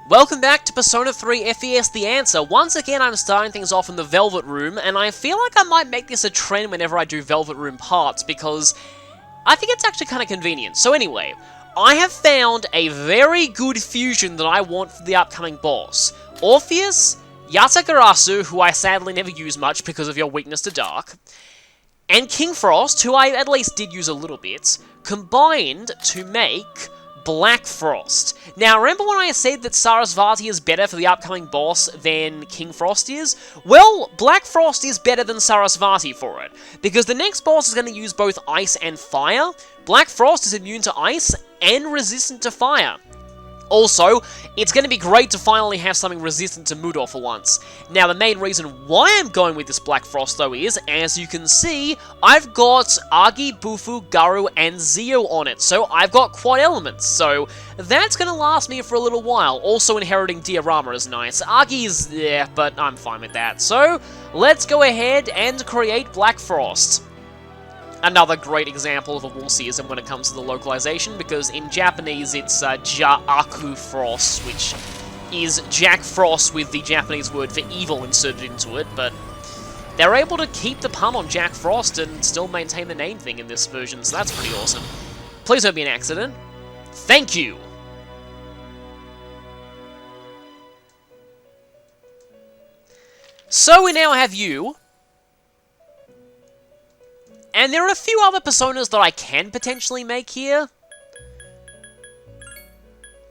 Welcome back to Persona 3 FES The Answer. Once again, I'm starting things off in the Velvet Room, and I feel like I might make this a trend whenever I do Velvet Room parts, because I think it's actually kind of convenient. So anyway, I have found a very good fusion that I want for the upcoming boss. Orpheus, Yatagarasu, who I sadly never use much because of your weakness to dark, and King Frost, who I at least did use a little bit, combined to make Black Frost. Now, remember when I said that Sarasvati is better for the upcoming boss than King Frost is? Well, Black Frost is better than Sarasvati for it, because the next boss is going to use both ice and fire. Black Frost is immune to ice and resistant to fire. Also, it's going to be great to finally have something resistant to Mudor for once. Now, the main reason why I'm going with this Black Frost, though, is, as you can see, I've got Agi, Bufu, Garu, and Zio on it, so I've got quad elements, so that's going to last me for a little while. Also, inheriting Diorama is nice. Agi's, yeah, but I'm fine with that. So, let's go ahead and create Black Frost. Another great example of a Woolseism when it comes to the localization, because in Japanese it's Ja-aku Frost, which is Jack Frost with the Japanese word for evil inserted into it, but they're able to keep the pun on Jack Frost and still maintain the name thing in this version, so that's pretty awesome. Please don't be an accident. Thank you! So we now have you. And there are a few other personas that I can potentially make here.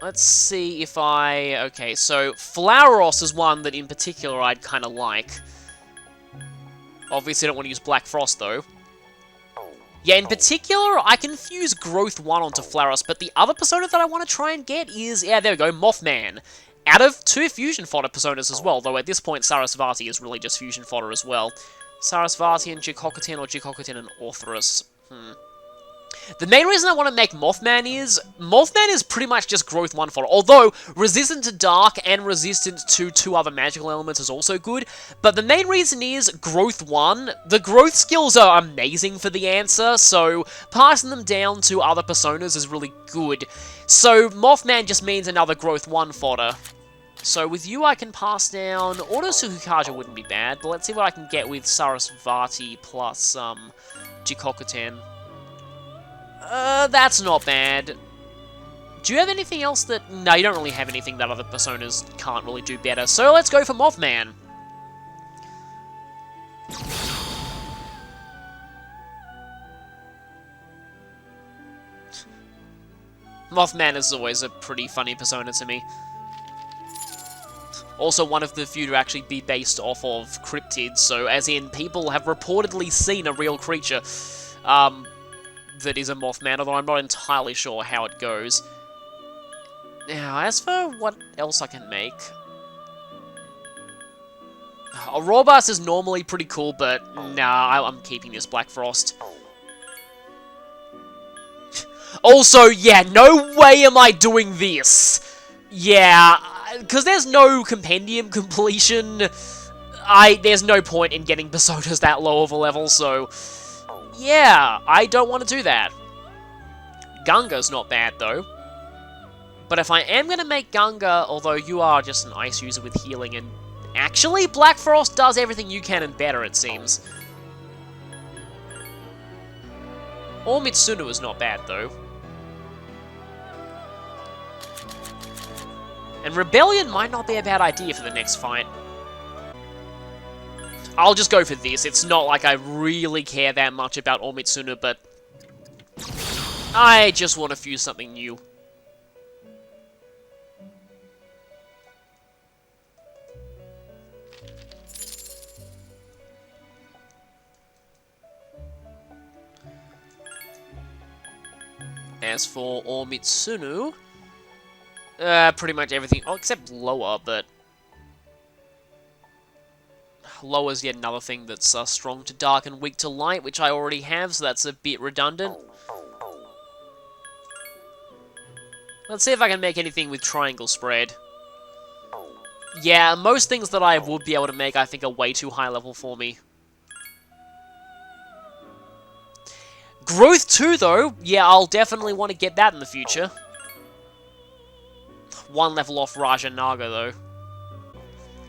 Let's see if I... Okay, so Flauros is one that in particular I'd kind of like. Obviously I don't want to use Black Frost though. Yeah, in particular, I can fuse Growth 1 onto Flauros, but the other persona that I want to try and get is... Yeah, there we go, Mothman. Out of 2 fusion fodder personas as well, though at this point Sarasvati is really just fusion fodder as well. Sarasvati and Jikokutin, or Jikokutin and Orthrus. The main reason I want to make Mothman is pretty much just Growth 1 fodder. Although, resistant to Dark and resistant to 2 other magical elements is also good. But the main reason is Growth 1. The growth skills are amazing for the answer, so passing them down to other personas is really good. So, Mothman just means another Growth 1 fodder. So with you, I can pass down... Auto Sukukaja wouldn't be bad, but let's see what I can get with Sarasvati plus, Jikokutin. That's not bad. Do you have anything else that... No, you don't really have anything that other personas can't really do better, so let's go for Mothman. Mothman is always a pretty funny persona to me. Also one of the few to actually be based off of cryptids, so as in people have reportedly seen a real creature that is a Mothman, although I'm not entirely sure how it goes. Now, as for what else I can make... A Robust is normally pretty cool, but nah, I'm keeping this Black Frost. Also, yeah, no way am I doing this! Yeah... Because there's no compendium completion, there's no point in getting personas that low of a level, so... Yeah, I don't want to do that. Gunga's not bad, though. But if I am going to make Gunga, although you are just an ice user with healing, and... Actually, Black Frost does everything you can and better, it seems. Or Mitsunu is not bad, though. And Rebellion might not be a bad idea for the next fight. I'll just go for this. It's not like I really care that much about Omitsuna, but... I just want to fuse something new. As for Omitsunu... pretty much everything, except Lower, but... Lower's yet another thing that's strong to dark and weak to light, which I already have, so that's a bit redundant. Let's see if I can make anything with Triangle Spread. Yeah, most things that I would be able to make, I think, are way too high level for me. Growth 2, though, yeah, I'll definitely want to get that in the future. One level off Raja Naga, though.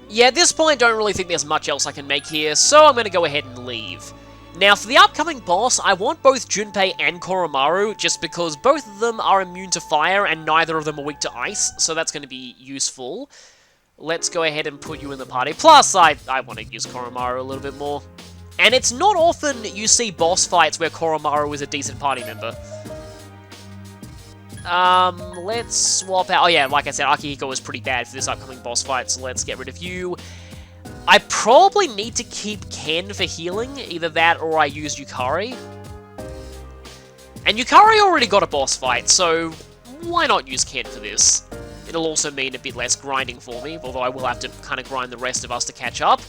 Yeah, at this point, don't really think there's much else I can make here, so I'm going to go ahead and leave. Now, for the upcoming boss, I want both Junpei and Koromaru, just because both of them are immune to fire, and neither of them are weak to ice, so that's going to be useful. Let's go ahead and put you in the party. Plus, I want to use Koromaru a little bit more. And it's not often you see boss fights where Koromaru is a decent party member. Let's swap out... Oh yeah, like I said, Akihiko was pretty bad for this upcoming boss fight, so let's get rid of you. I probably need to keep Ken for healing, either that or I use Yukari. And Yukari already got a boss fight, so why not use Ken for this? It'll also mean a bit less grinding for me, although I will have to kind of grind the rest of us to catch up.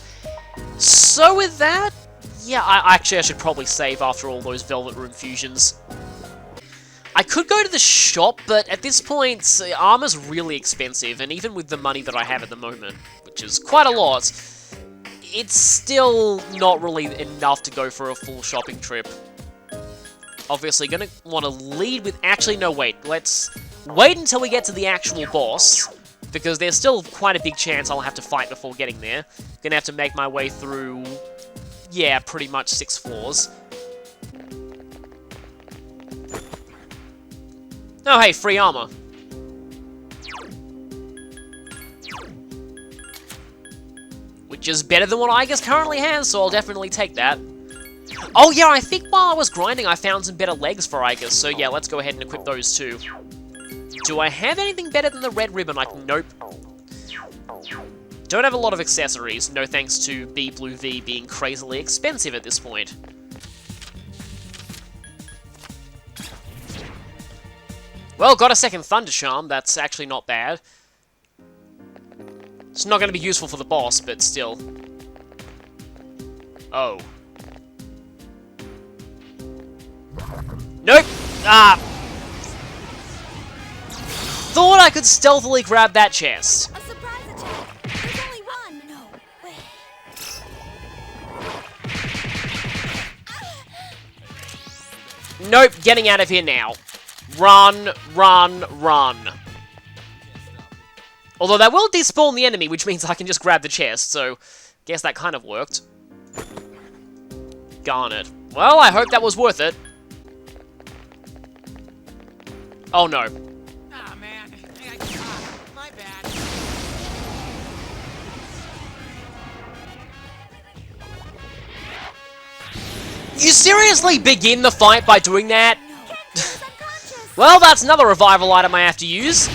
So with that, yeah, I should probably save after all those Velvet Room fusions. I could go to the shop, but at this point, armor's really expensive, and even with the money that I have at the moment, which is quite a lot, it's still not really enough to go for a full shopping trip. Obviously, gonna want to lead with... Actually, no, wait. Let's wait until we get to the actual boss, because there's still quite a big chance I'll have to fight before getting there. Gonna have to make my way through, yeah, pretty much 6 floors. Oh, hey, free armor. Which is better than what Aigus currently has, so I'll definitely take that. Oh yeah, I think while I was grinding I found some better legs for Aigus, so yeah, let's go ahead and equip those too. Do I have anything better than the red ribbon? Nope. Don't have a lot of accessories, no thanks to B Blue V being crazily expensive at this point. Well, got a second Thunder Charm, that's actually not bad. It's not going to be useful for the boss, but still. Oh. Nope! Ah! Thought I could stealthily grab that chest. A surprise attack! There's only one! No way. Nope, getting out of here now. Run, run, run. Although that will despawn the enemy, which means I can just grab the chest, so guess that kind of worked. Darn it. Well, I hope that was worth it. Oh no. Ah, man. I got caught. My bad. You seriously begin the fight by doing that? Well, that's another revival item I have to use.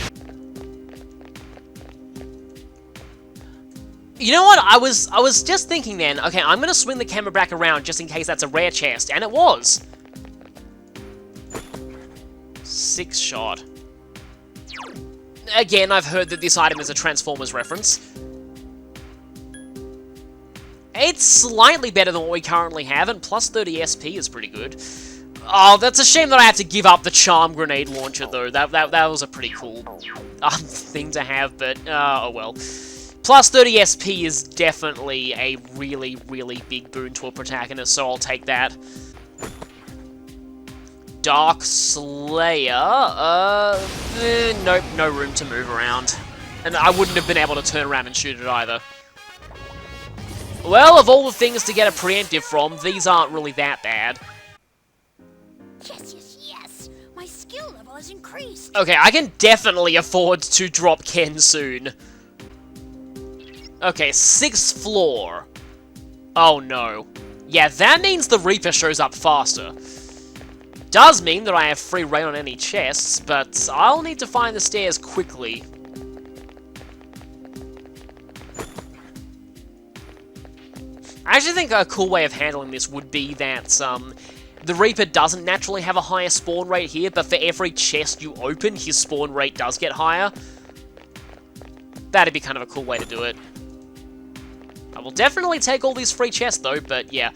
You know what? I was just thinking then, okay, I'm gonna swing the camera back around just in case that's a rare chest, and it was. 6 shot. Again, I've heard that this item is a Transformers reference. It's slightly better than what we currently have, and plus 30 SP is pretty good. Oh, that's a shame that I have to give up the Charm Grenade Launcher, though. That was a pretty cool thing to have, but oh well. Plus 30 SP is definitely a really, really big boon to a protagonist, so I'll take that. Dark Slayer, nope, no room to move around. And I wouldn't have been able to turn around and shoot it either. Well, of all the things to get a preemptive from, these aren't really that bad. Yes, yes, yes! My skill level has increased! Okay, I can definitely afford to drop Ken soon. Okay, 6th floor. Oh no. Yeah, that means the Reaper shows up faster. Does mean that I have free reign on any chests, but I'll need to find the stairs quickly. I actually think a cool way of handling this would be that, the Reaper doesn't naturally have a higher spawn rate here, but for every chest you open, his spawn rate does get higher. That'd be kind of a cool way to do it. I will definitely take all these free chests though, but yeah.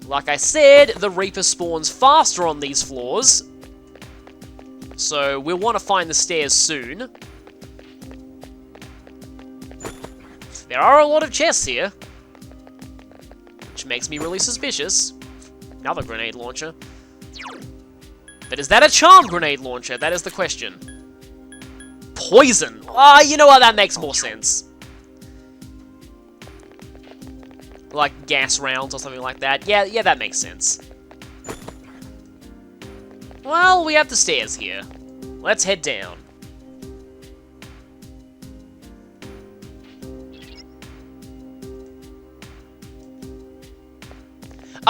Like I said, the Reaper spawns faster on these floors. So we'll want to find the stairs soon. There are a lot of chests here. Which makes me really suspicious. Another grenade launcher. But is that a Charm Grenade Launcher? That is the question. poison. You know what? That makes more sense. Like gas rounds or something like that. Yeah, that makes sense. Well, we have the stairs here. Let's head down.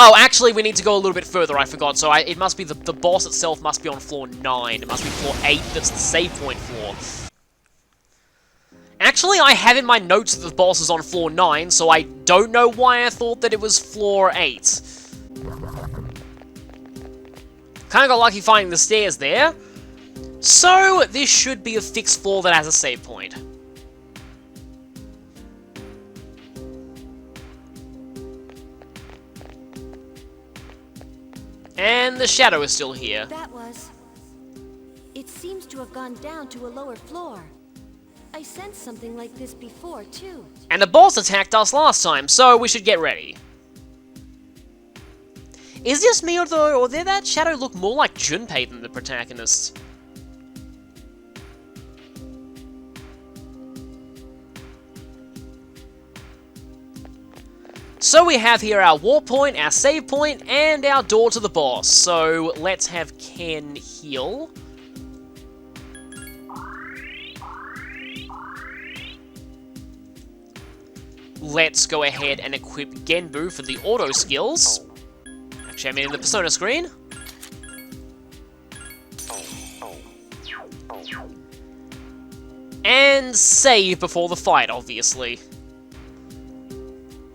Oh, actually, we need to go a little bit further, I forgot. So it must be, the boss itself must be on floor 9. It must be floor 8 that's the save point floor. Actually, I have in my notes that the boss is on floor 9, so I don't know why I thought that it was floor 8. Kinda got lucky finding the stairs there. So, this should be a fixed floor that has a save point. And the shadow is still here. That was... It seems to have gone down to a lower floor. I sensed something like this before, too. And the boss attacked us last time, so we should get ready. Is this me, or did that shadow look more like Junpei than the protagonist? So we have here our war point, our save point, and our door to the boss. So let's have Ken heal. Let's go ahead and equip Genbu for the auto skills. Actually, I mean in the persona screen. And save before the fight, obviously.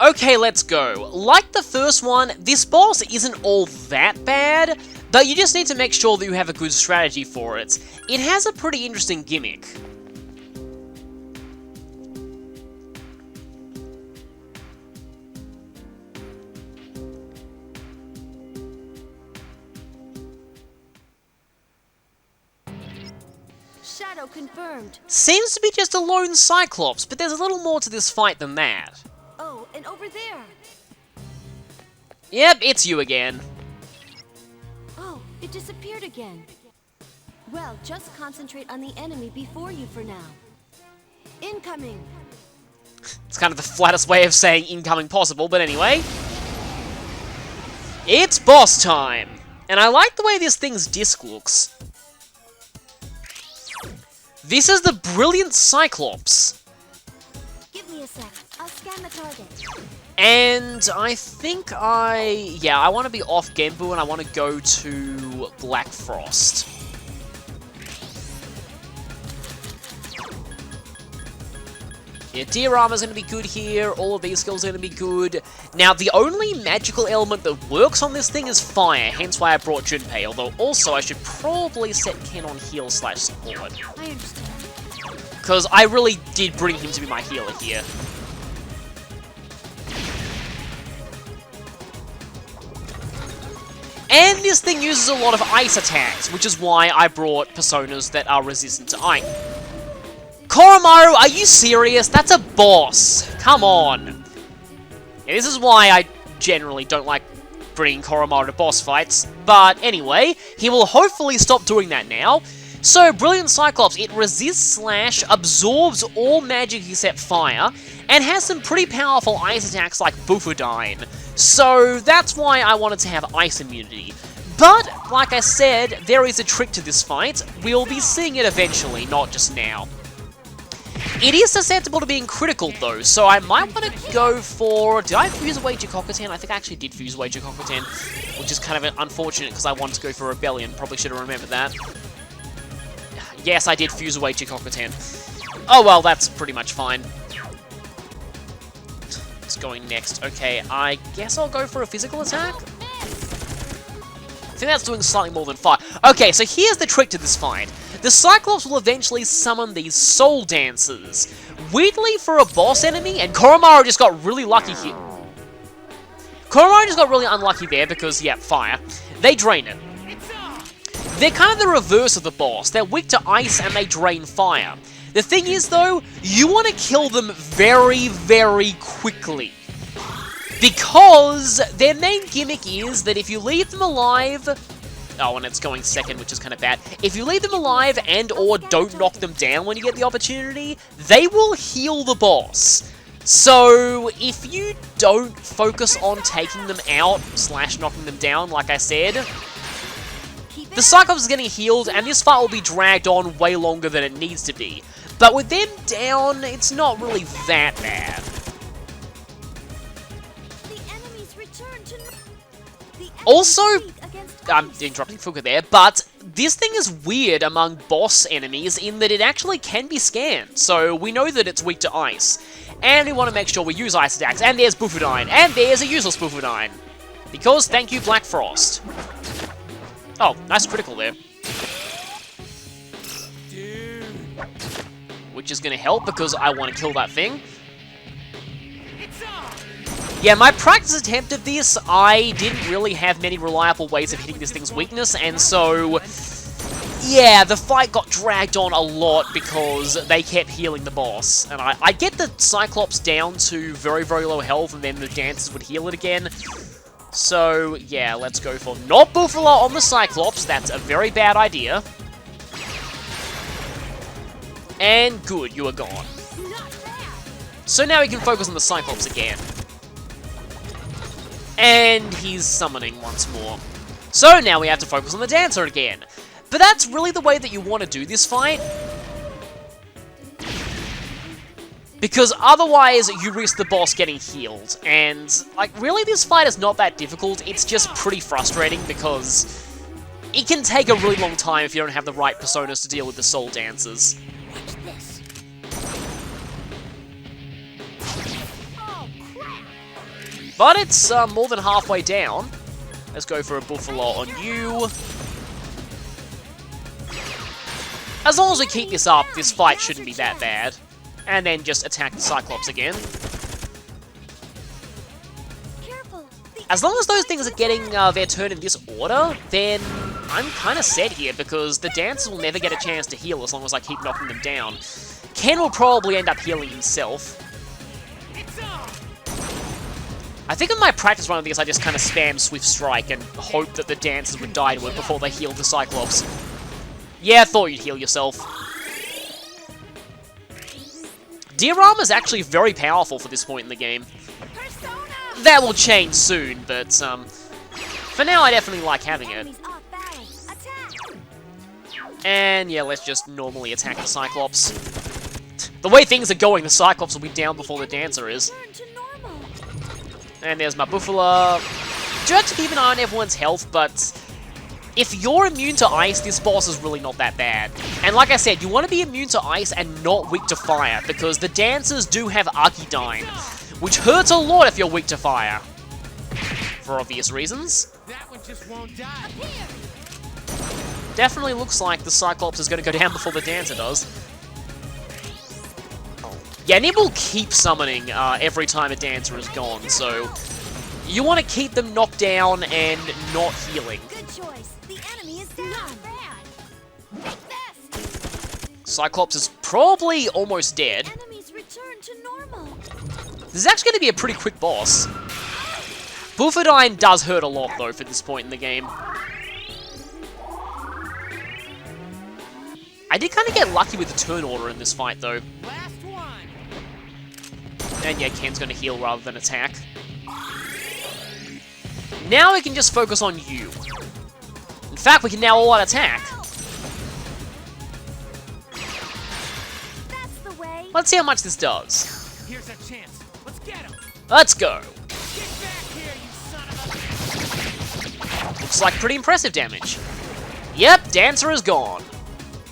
Okay, let's go. Like the first one, this boss isn't all that bad, but you just need to make sure that you have a good strategy for it. It has a pretty interesting gimmick. Shadow confirmed. Seems to be just a lone Cyclops, but there's a little more to this fight than that. Oh, and over there. Yep, it's you again. Oh, it disappeared again. Well, just concentrate on the enemy before you for now. Incoming. It's kind of the flattest way of saying incoming possible, but anyway. It's boss time! And I like the way this thing's disc looks. This is the brilliant Cyclops. Give me a sec. I'll scan the target. And I think I want to be off Genbu and I want to go to Black Frost. Yeah, Deer Armor's going to be good here, all of these skills are going to be good. Now, the only magical element that works on this thing is fire, hence why I brought Junpei, although also I should probably set Ken on heal/support. I understand. Because I really did bring him to be my healer here. And this thing uses a lot of ice attacks, which is why I brought personas that are resistant to ice. Koromaru, are you serious? That's a boss. Come on. Yeah, this is why I generally don't like bringing Koromaru to boss fights. But anyway, he will hopefully stop doing that now. So, Brilliant Cyclops, it resists/absorbs all magic except fire, and has some pretty powerful ice attacks like Bufudine. So, that's why I wanted to have ice immunity. But, like I said, there is a trick to this fight. We'll be seeing it eventually, not just now. It is susceptible to being critical, though, so I might want to go for... Did I fuse away Jikokuten? I think I actually did fuse away Jikokuten, which is kind of unfortunate because I wanted to go for Rebellion. Probably should have remembered that. Yes, I did fuse away Jikokuten. Oh, well, that's pretty much fine. What's going next? Okay, I guess I'll go for a physical attack? I think that's doing slightly more than fire. Okay, so here's the trick to this fight. The Cyclops will eventually summon these Soul Dancers. Weirdly, for a boss enemy, and Koromaru just got really lucky here. Koromaru just got really unlucky there because, yeah, fire. They drain it. They're kind of the reverse of the boss. They're weak to ice and they drain fire. The thing is, though, you want to kill them very, very quickly. Because their main gimmick is that if you leave them alive Oh, and it's going second, which is kind of bad. If you leave them alive and or don't knock them down when you get the opportunity, they will heal the boss. So, if you don't focus on taking them out / knocking them down, like I said, the Cyclops is getting healed, and this fight will be dragged on way longer than it needs to be. But with them down, it's not really that bad. Also, I'm interrupting Fuka there, but this thing is weird among boss enemies in that it actually can be scanned. So we know that it's weak to ice, and we want to make sure we use ice attacks. And there's Bufudyne, and there's a useless Bufudyne. Because, thank you, Black Frost. Oh, nice critical there. Which is going to help because I want to kill that thing. Yeah, my practice attempt of this, I didn't really have many reliable ways of hitting this thing's weakness, and so, yeah, the fight got dragged on a lot because they kept healing the boss. And I get the Cyclops down to very, very low health, and then the dancers would heal it again. So, yeah, let's go for not Bufala on the Cyclops. That's a very bad idea. And good, you are gone. So now we can focus on the Cyclops again. And he's summoning once more. So now we have to focus on the Dancer again. But that's really the way that you want to do this fight. Because otherwise, you risk the boss getting healed. And, like, really this fight is not that difficult. It's just pretty frustrating because it can take a really long time if you don't have the right personas to deal with the Soul Dancers. Watch this. But it's more than halfway down. Let's go for a Buffalo on you. As long as we keep this up, this fight shouldn't be that bad. And then just attack the Cyclops again. As long as those things are getting their turn in this order, then I'm kind of set here, because the dancers will never get a chance to heal as long as I keep knocking them down. Ken will probably end up healing himself. I think in my practice run of this, I just kind of spam Swift Strike and hope that the dancers would die to it before they healed the Cyclops. Yeah, I thought you'd heal yourself. Diorama's actually very powerful for this point in the game. That will change soon, but for now I definitely like having it. And yeah, let's just normally attack the Cyclops. The way things are going, the Cyclops will be down before the Dancer is. And there's my Buffalo. Do have to keep an eye on everyone's health, but if you're immune to ice, this boss is really not that bad. And like I said, you want to be immune to ice and not weak to fire, because the dancers do have Archidyne, which hurts a lot if you're weak to fire. For obvious reasons. That one just won't die. Definitely looks like the Cyclops is going to go down before the Dancer does. Yeah, and it will keep summoning every time a Dancer is gone, so you want to keep them knocked down and not healing. Good choice. The enemy is down. Cyclops is probably almost dead. Enemies return to normal. This is actually going to be a pretty quick boss. Bufudyne does hurt a lot, though, for this point in the game. I did kind of get lucky with the turn order in this fight, though. Last one. And yeah, Ken's going to heal rather than attack. Now we can just focus on you. In fact, we can now all-out attack. That's the way. Let's see how much this does. Here's our chance. Let's get him. Let's go. Get back here, you son of a... Looks like pretty impressive damage. Yep, Dancer is gone.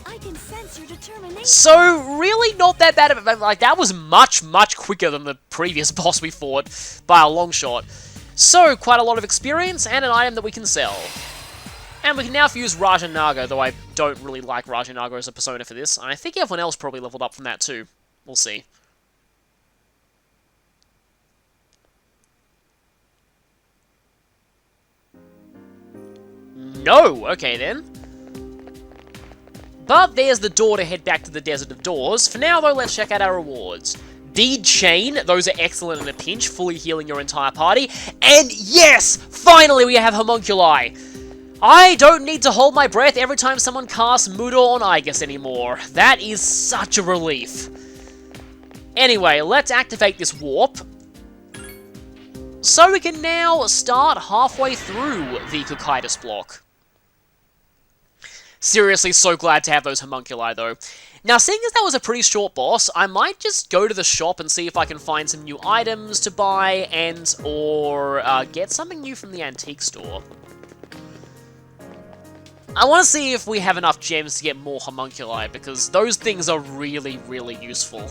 I can sense your determination. So, really not that bad of a... Like, that was much, much quicker than the previous boss we fought by a long shot. So, quite a lot of experience and an item that we can sell. And we can now use Rajanaga, though I don't really like Rajanaga as a persona for this. And I think everyone else probably leveled up from that too. We'll see. No! Okay then. But there's the door to head back to the Desert of Doors. For now, though, let's check out our rewards. Bead Chain, those are excellent in a pinch, fully healing your entire party. And yes! Finally we have Homunculi! I don't need to hold my breath every time someone casts Mudor on Aigis anymore. That is such a relief. Anyway, let's activate this warp. So we can now start halfway through the Cocytus block. Seriously, so glad to have those homunculi, though. Now, seeing as that was a pretty short boss, I might just go to the shop and see if I can find some new items to buy or get something new from the antique store. I want to see if we have enough gems to get more homunculi, because those things are really, really useful.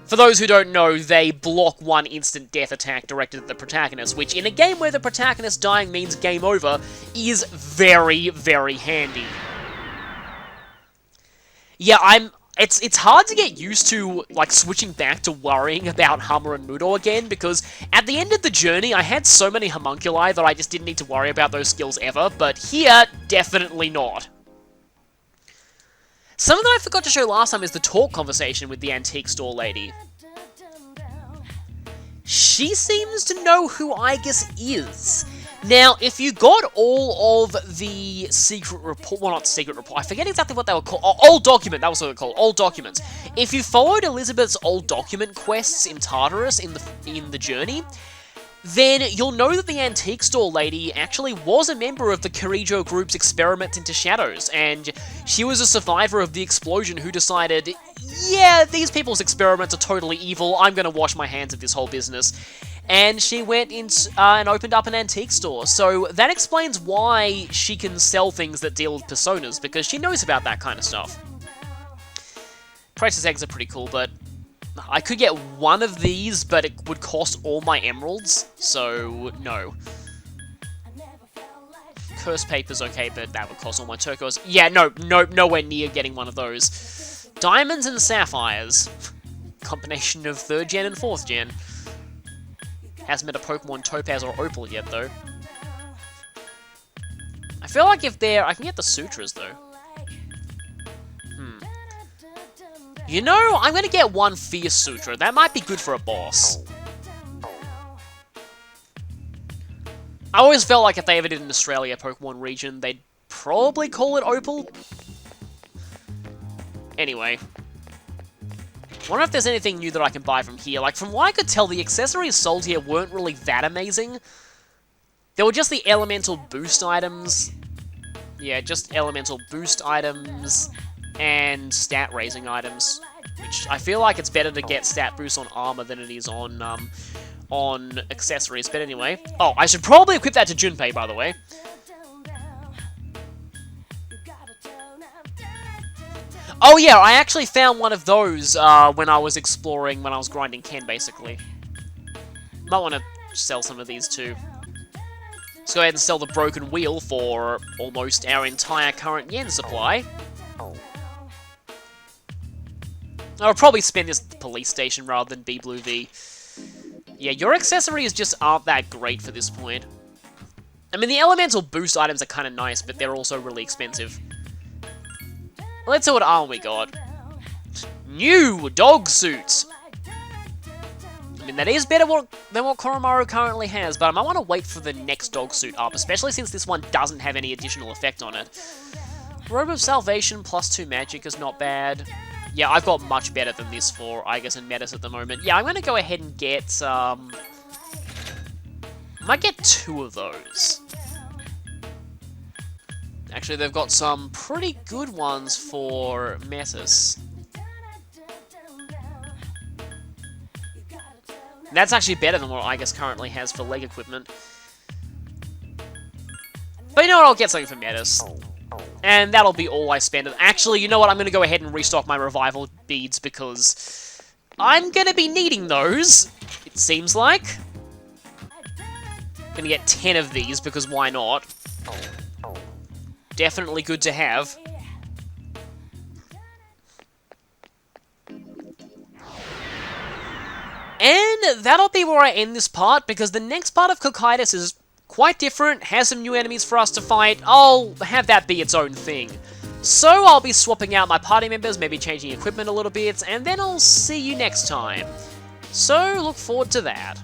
For those who don't know, they block one instant death attack directed at the protagonist, which in a game where the protagonist dying means game over, is very, very handy. Yeah, it's hard to get used to, like, switching back to worrying about Hummer and Mudo again, because at the end of the journey, I had so many homunculi that I just didn't need to worry about those skills ever, but here, definitely not. Something that I forgot to show last time is the talk conversation with the antique store lady. She seems to know who Aigis is. Now, if you got all of the secret report, well, not secret report, I forget exactly what they were called. Oh, old document, that was what they were called, old documents. If you followed Elizabeth's old document quests in Tartarus in the journey, then you'll know that the antique store lady actually was a member of the Kirijo group's experiment into shadows, and she was a survivor of the explosion who decided, yeah, these people's experiments are totally evil, I'm gonna wash my hands of this whole business. And she went in and opened up an antique store, so that explains why she can sell things that deal with personas, because she knows about that kind of stuff. Price's eggs are pretty cool, but I could get one of these, but it would cost all my emeralds, so no. Curse paper's okay, but that would cost all my turquoise. Yeah, nowhere near getting one of those. Diamonds and sapphires. Combination of 3rd gen and 4th gen. Hasn't met a Pokemon Topaz or Opal yet, though. I feel like if I can get the Sutras, though. You know, I'm gonna get one Fierce Sutra. That might be good for a boss. I always felt like if they ever did an Australia Pokemon region, they'd probably call it Opal. Anyway. I wonder if there's anything new that I can buy from here. Like, from what I could tell, the accessories sold here weren't really that amazing. They were just the elemental boost items. Yeah, just elemental boost items and stat raising items, which I feel like it's better to get stat boost on armor than it is on accessories, but anyway. Oh, I should probably equip that to Junpei, by the way. Oh yeah, I actually found one of those when I was exploring, when I was grinding Ken, basically. Might want to sell some of these too. Let's go ahead and sell the broken wheel for almost our entire current yen supply. I'll probably spend this at the police station rather than B Blue V. Yeah, your accessories just aren't that great for this point. I mean, the elemental boost items are kind of nice, but they're also really expensive. Let's see what armor we got. New dog suits. I mean, that is better than what Koromaru currently has, but I might want to wait for the next dog suit up, especially since this one doesn't have any additional effect on it. Robe of Salvation +2 magic is not bad. Yeah, I've got much better than this for Aigis and Metis at the moment. Yeah, I'm going to go ahead and get, I might get 2 of those. Actually, they've got some pretty good ones for Metis. That's actually better than what Aigis currently has for leg equipment. But you know what, I'll get something for Metis. And that'll be all I spend. Actually, you know what? I'm going to go ahead and restock my revival beads because I'm going to be needing those, it seems like. Going to get 10 of these because why not? Definitely good to have. And that'll be where I end this part because the next part of Cocytus is quite different, has some new enemies for us to fight. I'll have that be its own thing. So I'll be swapping out my party members, maybe changing equipment a little bit, and then I'll see you next time. So look forward to that.